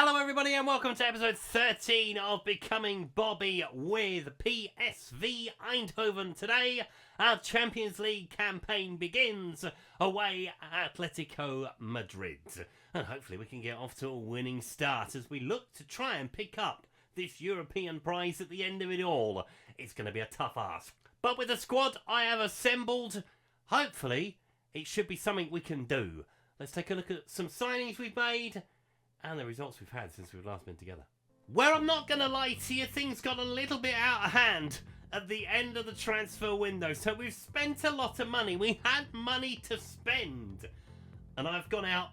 Hello everybody and welcome to episode 13 of Becoming Bobby with PSV Eindhoven. Today, our Champions League campaign begins away at Atletico Madrid. And hopefully we can get off to a winning start as we look to try and pick up this European prize at the end of it all. It's going to be a tough ask. But with the squad I have assembled, hopefully it should be something we can do. Let's take a look at some signings we've made and the results we've had since we've last been together. Where I'm not going to lie to you, things got a little bit out of hand at the end of the transfer window. So we've spent a lot of money. We had money to spend. And I've gone out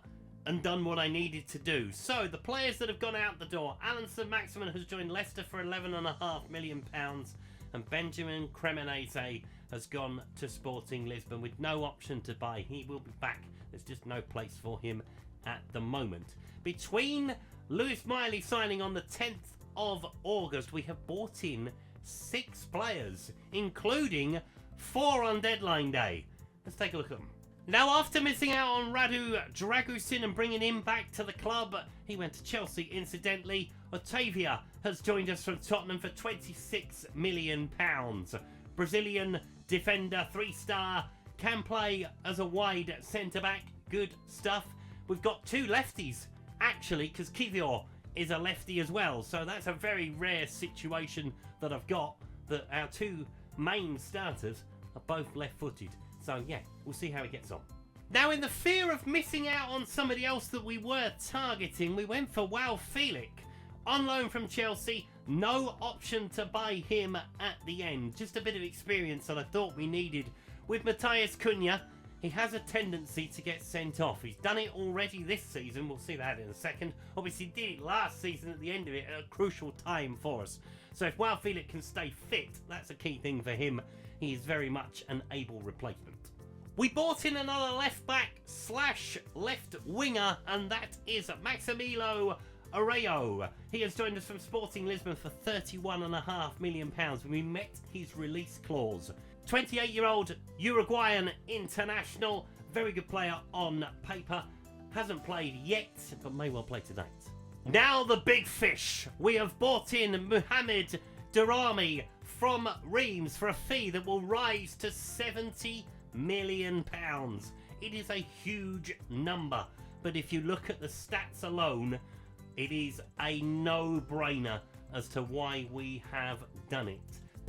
and done what I needed to do. So the players that have gone out the door. Alan Saint-Maximin has joined Leicester for £11.5 million. And Benjamin Cremonese has gone to Sporting Lisbon with no option to buy. He will be back. There's just no place for him at the moment. Between Lewis Miley signing on the 10th of August, we have bought in 6 players, including 4 on deadline day. Let's take a look at them. Now, after missing out on Radu Dragusin and bringing him back to the club, he went to Chelsea, incidentally. Otavia has joined us from Tottenham for £26 million. Brazilian defender, 3-star, can play as a wide centre-back. Good stuff. We've got 2 lefties, actually, because Kivior is a lefty as well. So that's a very rare situation that I've got, that our 2 main starters are both left-footed. So, yeah, we'll see how it gets on. Now, in the fear of missing out on somebody else that we were targeting, we went for João Felix. On loan from Chelsea, no option to buy him at the end. Just a bit of experience that I thought we needed. With Matheus Cunha, he has a tendency to get sent off. He's done it already this season. We'll see that in a second. Obviously, he did it last season at the end of it at a crucial time for us. So if João Felix can stay fit, that's a key thing for him. He is very much an able replacement. We bought in another left-back/left winger, and that is Maximilo Arroyo. He has joined us from Sporting Lisbon for £31.5 million. We met his release clause. 28-year-old Uruguayan international, very good player on paper. Hasn't played yet, but may well play tonight. Now the big fish. We have bought in Mohamed Darami from Reims for a fee that will rise to £70 million. It is a huge number, but if you look at the stats alone, it is a no-brainer as to why we have done it.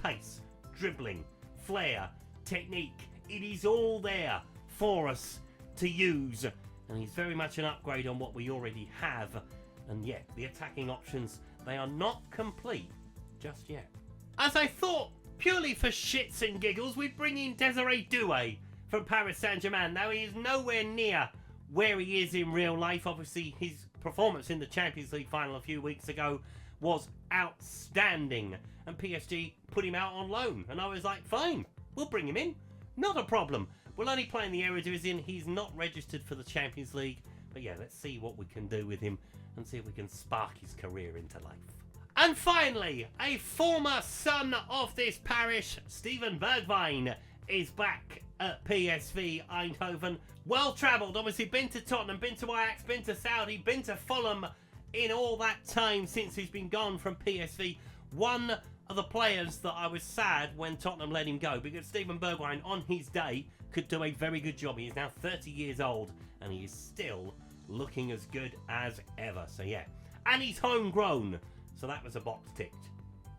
Pace, dribbling, flair, technique, it is all there for us to use, and he's very much an upgrade on what we already have. And yet the attacking options, they are not complete just yet. As I thought, purely for shits and giggles, we bring in Desiree Doué from Paris Saint-Germain. Now, he is nowhere near where he is in real life. Obviously, his performance in the Champions League final a few weeks ago was outstanding, and PSG put him out on loan, and I was like, fine, we'll bring him in, not a problem. We'll only play in the Eredivisie. He's not registered for the Champions League, but yeah, let's see what we can do with him and see if we can spark his career into life. And finally, a former son of this parish, Steven Bergwijn, is back at PSV Eindhoven. Well travelled, obviously been to Tottenham, been to Ajax, been to Saudi, been to Fulham in all that time since he's been gone from PSV. One of the players that I was sad when Tottenham let him go, because Steven Bergwijn on his day could do a very good job. He is now 30 years old and he is still looking as good as ever. So yeah, and he's homegrown, so that was a box ticked.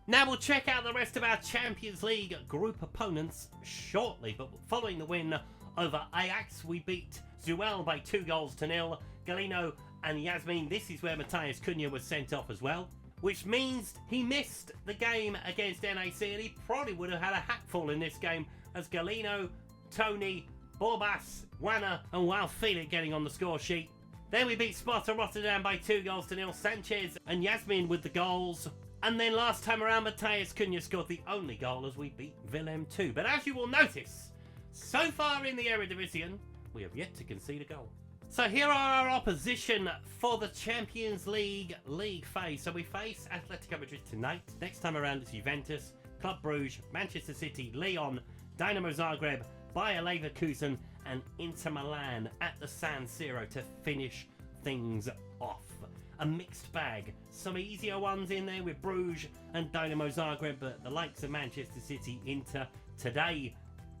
Now we'll check out the rest of our Champions League group opponents shortly, but following the win over Ajax, we beat Zuel by 2-0. Galeno and Yasmin, this is where Matheus Cunha was sent off as well, which means he missed the game against NAC, and he probably would have had a hatful in this game, as Galeno, Tony, Borbas, Wana and João Felix getting on the score sheet. Then we beat Sparta Rotterdam by 2-0. Sanchez and Yasmin with the goals. And then last time around, Matheus Cunha scored the only goal as we beat Willem 2. But as you will notice, so far in the Eredivisie, we have yet to concede a goal. So here are our opposition for the Champions League phase. So we face Atletico Madrid tonight. Next time around it's Juventus, Club Brugge, Manchester City, Lyon, Dynamo Zagreb, Bayer Leverkusen and Inter Milan at the San Siro to finish things off. a mixed bag. Some easier ones in there with Bruges and Dynamo Zagreb, but the likes of Manchester City, Inter today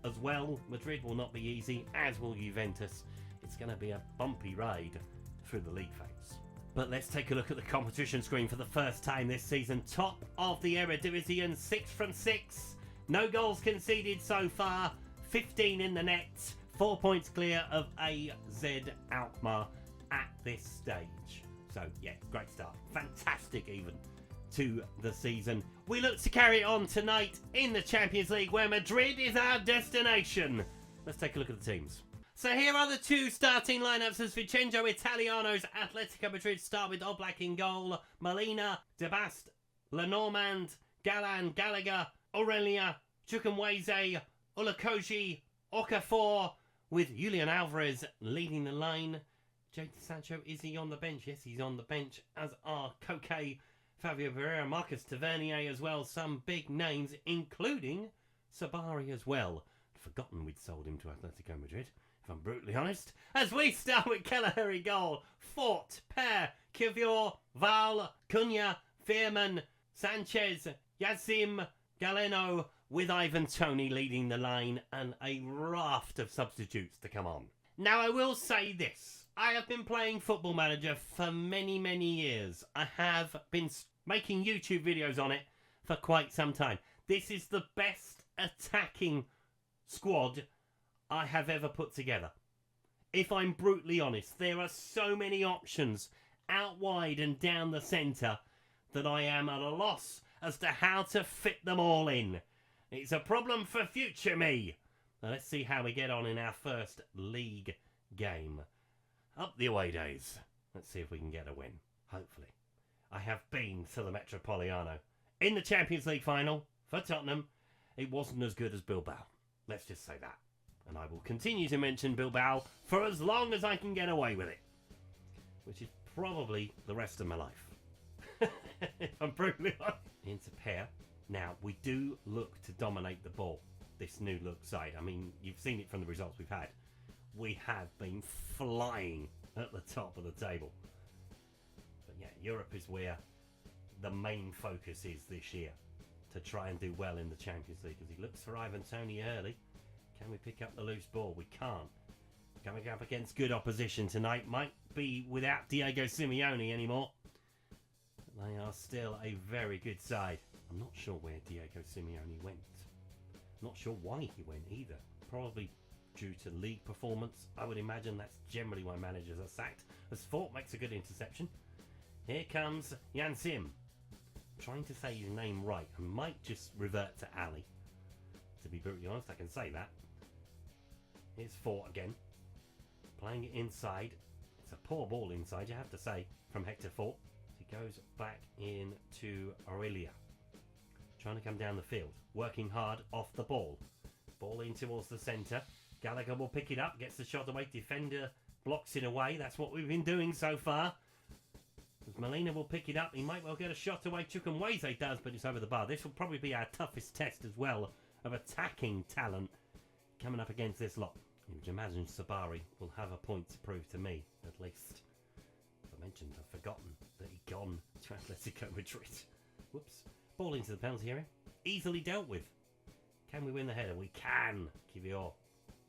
as well. Madrid will not be easy, as will Juventus. It's going to be a bumpy ride through the league phase. But let's take a look at the competition screen for the first time this season. Top of the Eredivisie, 6 from 6. No goals conceded so far. 15 in the net. 4 points clear of AZ Alkmaar at this stage. So, yeah, great start. Fantastic even to the season. We look to carry it on tonight in the Champions League, where Madrid is our destination. Let's take a look at the teams. So here are the two starting lineups as Vincenzo Italiano's Atletico Madrid start with Oblak in goal, Molina, Debast, Lenormand, Galan, Gallagher, Aurelia, Chukwueze, Ulakoji, Okafor, with Julian Alvarez leading the line. Jadon Sancho, is he on the bench? Yes, he's on the bench, as are Koke, Fabio Pereira, Marcus Tavernier as well. Some big names, including Sabari as well. Forgotten we'd sold him to Atletico Madrid, if I'm brutally honest. As we start with Kelleher in goal. Fort, Per, Kivior, Val, Cunha, Veerman, Sanchez, Yazim, Galeno, with Ivan Toney leading the line and a raft of substitutes to come on. Now I will say this. I have been playing Football Manager for many, many years. I have been making YouTube videos on it for quite some time. This is the best attacking squad I have ever put together. If I'm brutally honest, there are so many options out wide and down the centre that I am at a loss as to how to fit them all in. It's a problem for future me. Now let's see how we get on in our first league game. Up the away days. Let's see if we can get a win. Hopefully. I have been to the Metropolitano in the Champions League final for Tottenham. It wasn't as good as Bilbao. Let's just say that. And I will continue to mention Bilbao for as long as I can get away with it. Which is probably the rest of my life. If I'm brutally honest. Into pair. Now, we do look to dominate the ball. This new look side. I mean, you've seen it from the results we've had. We have been flying at the top of the table. But yeah, Europe is where the main focus is this year. To try and do well in the Champions League. As he looks for Ivan Toney early. Can we pick up the loose ball? We can't. Coming up against good opposition tonight. Might be without Diego Simeone anymore. But they are still a very good side. I'm not sure where Diego Simeone went. Not sure why he went either. Probably due to league performance. I would imagine that's generally why managers are sacked. As Fort makes a good interception. Here comes Jan Sim. Trying to say his name right. I might just revert to Ali. To be brutally honest, I can say that. Here's Fort again. Playing it inside. It's a poor ball inside, you have to say, from Hector Fort. He goes back into Aurelia. Trying to come down the field. Working hard off the ball. Ball in towards the centre. Gallagher will pick it up. Gets the shot away. Defender blocks it away. That's what we've been doing so far. As Molina will pick it up. He might well get a shot away. Chukwueze does, but it's over the bar. This will probably be our toughest test as well of attacking talent coming up against this lot. You would imagine Sabari will have a point to prove to me, at least. As I mentioned, I've forgotten that he'd gone to Atletico Madrid. Whoops. Ball into the penalty area. Easily dealt with. Can we win the header? We can. Kivior.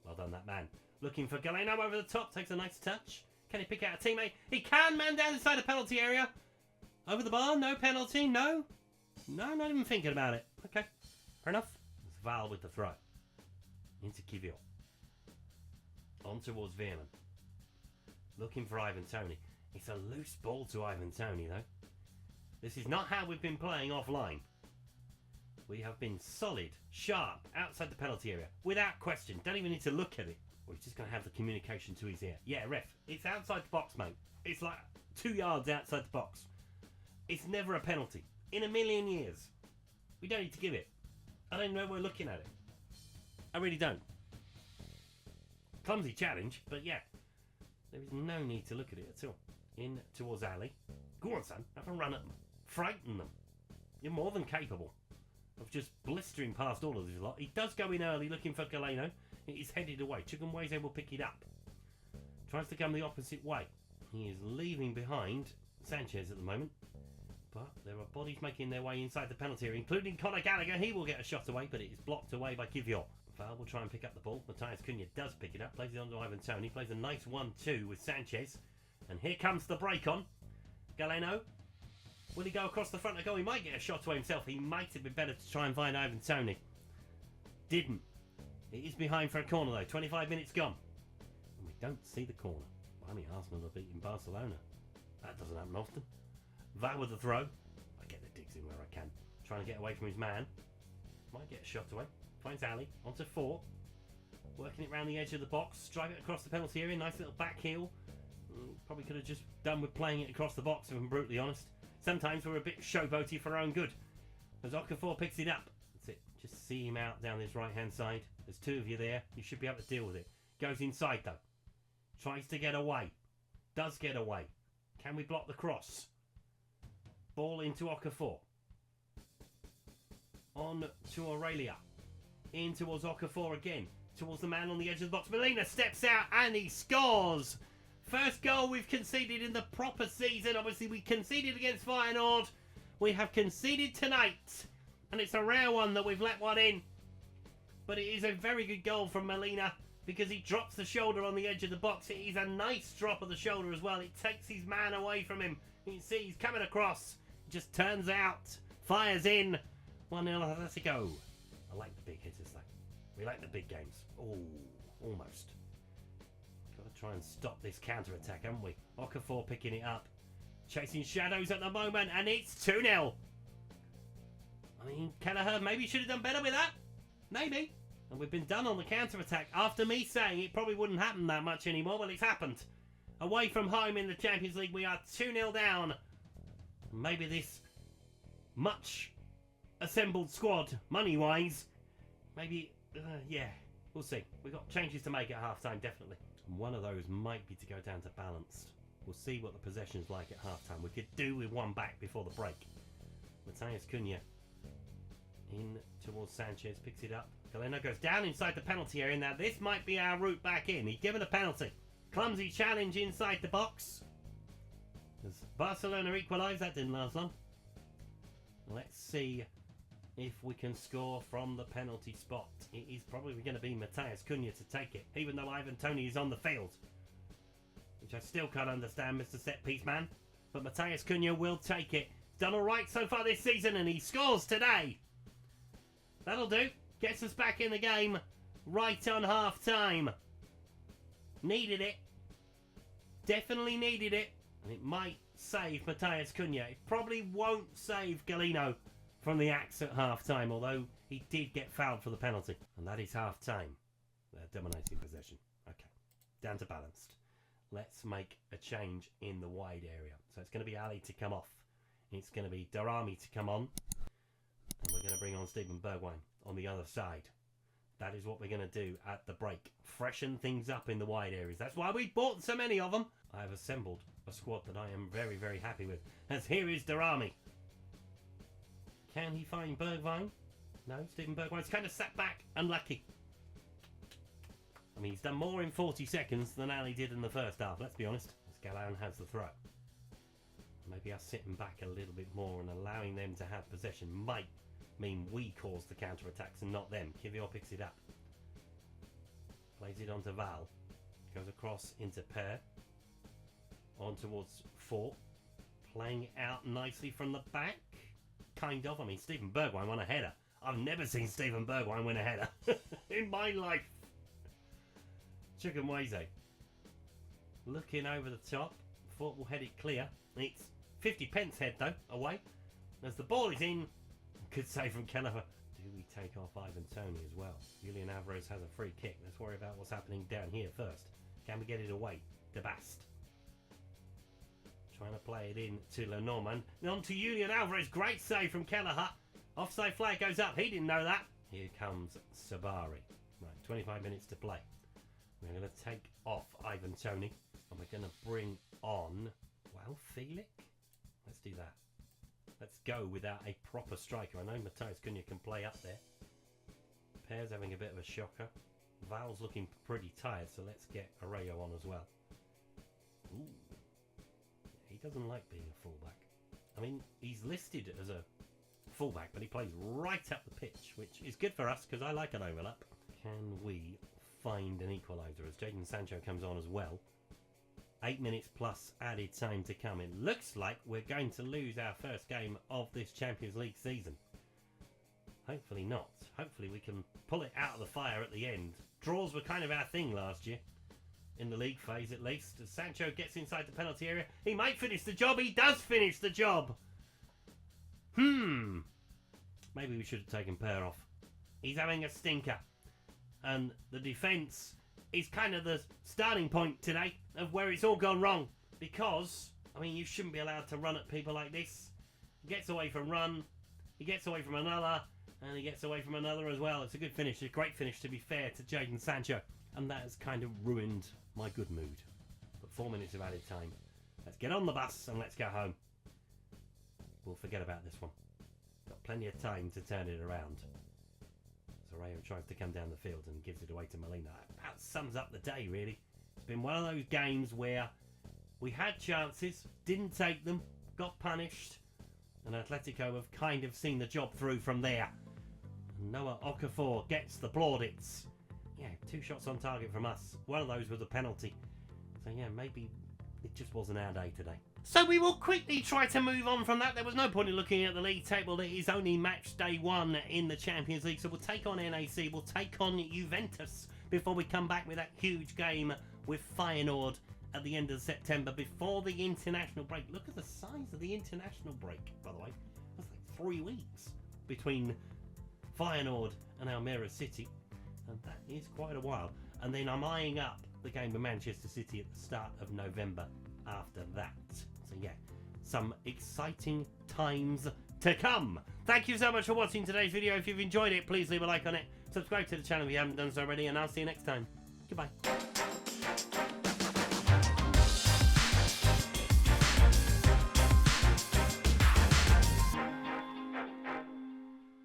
Well done, that man. Looking for Galeno over the top. Takes a nice touch. Can he pick out a teammate? He can. Man down inside the penalty area. Over the bar. No penalty. No. No, not even thinking about it. Okay. Fair enough. It's Val with the throw. Into Kivior. On towards Veerman. Looking for Ivan Toney. It's a loose ball to Ivan Toney, though. This is not how we've been playing offline. We have been solid, sharp, outside the penalty area. Without question. Don't even need to look at it. We're just going to have the communication to his ear. Yeah, ref. It's outside the box, mate. It's like 2 yards outside the box. It's never a penalty. In a million years. We don't need to give it. I don't know we're looking at it. I really don't. Clumsy challenge, but yeah. There is no need to look at it at all. In towards Ali. Go on, son. Have a run at them. Frighten them. You're more than capable of just blistering past all of this lot. He does go in early looking for Galeno. It is headed away. Chukwueze will pick it up. Tries to come the opposite way. He is leaving behind Sanchez at the moment. But there are bodies making their way inside the penalty area, including Conor Gallagher. He will get a shot away, but it is blocked away by Kivior. Val will try and pick up the ball. Matthias Cunha does pick it up, plays it on to Ivan Toney, plays a nice 1-2 with Sanchez. And here comes the break on. Galeno. Will he go across the front of goal? He might get a shot away himself. He might have been better to try and find Ivan Toney. Didn't. It is behind for a corner though. 25 minutes gone. And we don't see the corner. Blimey, Arsenal are beating Barcelona. That doesn't happen often. Val with the throw. I get the digs in where I can. Trying to get away from his man. Might get a shot away. Finds Ali. Onto 4. Working it around the edge of the box. Drive it across the penalty area. Nice little back heel. Probably could have just done with playing it across the box, if I'm brutally honest. Sometimes we're a bit showboaty for our own good. As Okafor picks it up. That's it. Just see him out down this right-hand side. There's 2 of you there. You should be able to deal with it. Goes inside, though. Tries to get away. Does get away. Can we block the cross? Ball into Okafor. On to Aurelia. In towards Okafor again. Towards the man on the edge of the box. Molina steps out and he scores. First goal we've conceded in the proper season. Obviously we conceded against Feyenoord. We have conceded tonight. And it's a rare one that we've let one in. But it is a very good goal from Molina. Because he drops the shoulder on the edge of the box. It is a nice drop of the shoulder as well. It takes his man away from him. You can see he's coming across. Just turns out. Fires in. 1-0 Atletico. I like the big hitters though. We like the big games. Oh, almost. Got to try and stop this counter-attack, haven't we? Okafor picking it up. Chasing shadows at the moment. And it's 2-0. I mean, Kelleher maybe should have done better with that. Maybe. And we've been done on the counter-attack. After me saying it probably wouldn't happen that much anymore. Well, it's happened. Away from home in the Champions League, we are 2-0 down. Maybe this much assembled squad, money-wise, maybe, yeah, we'll see. We've got changes to make at half-time, definitely. And one of those might be to go down to balanced. We'll see what the possession's like at half-time. We could do with one back before the break. Matthias Cunha in towards Sanchez, picks it up. Galeno goes down inside the penalty area. Now, this might be our route back in. He's given a penalty. Clumsy challenge inside the box. As Barcelona equalise, that didn't last long. Let's see if we can score from the penalty spot. It is probably going to be Matthias Cunha to take it, even though Ivan Toney is on the field. Which I still can't understand, Mr. Set Piece Man. But Matthias Cunha will take it. He's done alright so far this season, and he scores today. That'll do. Gets us back in the game right on half-time. Needed it. Definitely needed it. And it might save Matthias Cunha. It probably won't save Galeno from the axe at half-time, although he did get fouled for the penalty. And that is half-time. They're dominating possession. Okay. Down to balanced. Let's make a change in the wide area. So it's going to be Ali to come off. It's going to be Darami to come on. And we're going to bring on Steven Bergwijn on the other side. That is what we're going to do at the break. Freshen things up in the wide areas. That's why we bought so many of them. I have assembled a squad that I am very, very happy with. As here is Darami. Can he find Bergwijn? No, Steven Bergwijn's kind of sat back. Unlucky. I mean, he's done more in 40 seconds than Ali did in the first half, let's be honest. As Galan has the throw. Maybe us sitting back a little bit more and allowing them to have possession might mean we cause the counter-attacks and not them. Kivior picks it up. Plays it onto Val. Goes across into Per. On towards 4. Playing it out nicely from the back. Kind of. I mean, Steven Bergwijn won a header. I've never seen Steven Bergwijn win a header in my life. Chukwueze. Looking over the top. Thought we'll head it clear. It's 50 pence head, though, away. As the ball is in. Good save from Kelleher. Do we take off Ivan Toney as well? Julian Alvarez has a free kick. Let's worry about what's happening down here first. Can we get it away? De Bast. Trying to play it in to Lenormand. On to Julian Alvarez. Great save from Kelleher. Offside flag goes up. He didn't know that. Here comes Sabari. Right, 25 minutes to play. We're going to take off Ivan Toney. And we're going to bring on, well, Felix? Let's do that. Let's go without a proper striker. I know Matthias Cunha can play up there. Per's having a bit of a shocker. Val's looking pretty tired, so let's get Arroyo on as well. Ooh. He doesn't like being a fullback. I mean, he's listed as a fullback, but he plays right up the pitch, which is good for us because I like an overlap. Can we find an equaliser as Jadon Sancho comes on as well? 8 minutes plus added time to come. It looks like we're going to lose our first game of this Champions League season. Hopefully not. Hopefully we can pull it out of the fire at the end. Draws were kind of our thing last year. In the league phase at least. As Sancho gets inside the penalty area. He might finish the job. He does finish the job. Maybe we should have taken Per off. He's having a stinker. And the defence is kind of the starting point today of where it's all gone wrong. Because, I mean, you shouldn't be allowed to run at people like this. He gets away from one. He gets away from another. And he gets away from another as well. It's a good finish. A great finish, to be fair, to Jadon Sancho. And that has kind of ruined my good mood. But 4 minutes of added time. Let's get on the bus and let's go home. We'll forget about this one. Got plenty of time to turn it around. Rayo tries to come down the field and gives it away to Molina. That sums up the day, really. It's been one of those games where we had chances, didn't take them, got punished, and Atletico have kind of seen the job through from there. And Noah Okafor gets the plaudits. Yeah, 2 shots on target from us. One of those was a penalty. So yeah, maybe it just wasn't our day today. So we will quickly try to move on from that. There was no point in looking at the league table. It is only match day 1 in the Champions League. So we'll take on NAC, we'll take on Juventus before we come back with that huge game with Feyenoord at the end of September before the international break. Look at the size of the international break, by the way. That's like 3 weeks between Feyenoord and Almere City. And that is quite a while. And then I'm eyeing up the game with Manchester City at the start of November after that. So yeah, some exciting times to come. Thank you so much for watching today's video. If you've enjoyed it, please leave a like on it. Subscribe to the channel if you haven't done so already, and I'll see you next time. Goodbye.